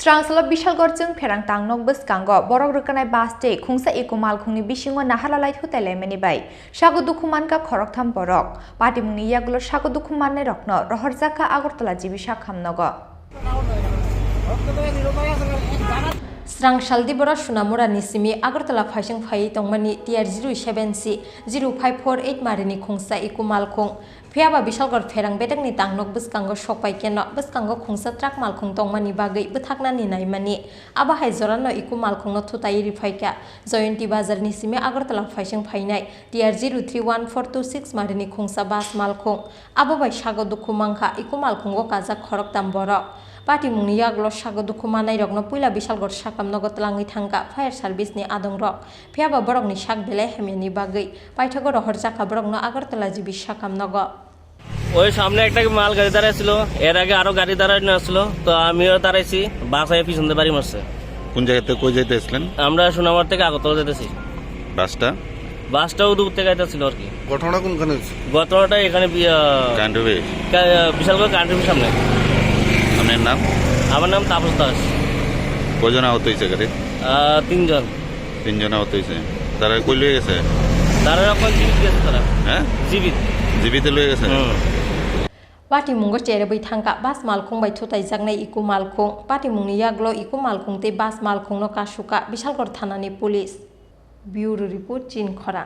Strangsala Bishalgorjung Perang Tangnok Beskango Borok Rukanai Baste Khungsa Ikumal Khungni Bishingo Nahalalai Hutele Menibai Shago Dukuman ka Khorok Tham Borok Pati Muni Yagulo Shago Dukuman ne Rokno Rohorzaka Agortola Jibishak Hamnogo Strangsal Dibora Sunamura Nisimi Agortola Phashing Phai Tongmani TR07C 0548 Marini Khungsa Ikumal Khung Phiaba Bishalgor Perang Bedangni Tangnok Beskango Shokpai Keno Beskango Khungsa Trak Malkhung Tongmani Bagai Bethaknani Naimani Abahai Zorano Ikumal Khungno Thutai Rifaika Joyanti Bazar Nisimi Agortola Phashing Phainai TR031426 Marini Khungsa Bas Malkhung Ababai Shago Dukumangkha Ikumal Khungo Kajak Khorok Tam Borok Pati Mungni Yaglo Shago Dukumanai Rokno Puila Bishalgor Shakam Nogo Tlangi Thangka Fire Service ni Adong Rok Phiaba Borokni Shak Bele Hemeni Bagai Paithago Rohorzaka Borokno Agortola Jibi Shakam Nogo ওই সামনে একটা মাল গাড়ি দাঁড়ায় ছিল এর আগে আরো গাড়ি দাঁড়ায় আসলো তো আমিও দাঁড়াইছি বাস আই পিছন দিয়ে বাড়ি মারছে কোন জায়গা থেকে কই যাইতেছিলেন আমরা সোনামার থেকে আগরতলা যেতেছি বাসটাও দূর থেকে আইতাছিল আর কি ঘটনা কোনখানে হচ্ছে ঘটনাটা এখানে কান্ডবে বিশালগড় কান্ট্রির সামনে আপনার নাম আমার নাম তাপস দাস কজন আহত হয়েছে গাড়ি তিনজন আহত হয়েছে তারা কই লয়ে গেছে তারা এখন জীবিত গেছে তারা হ্যাঁ জীবিত লয়ে গেছে Pati Mungo Cherebai Thangka Bas Malkhung Bai Thutai Jangnai Iku Malkhung Pati Mungni Yaglo Iku Malkhung te Bas Malkhung no Kasuka Bishalgor Thanani Police Bureau Report Chin Khora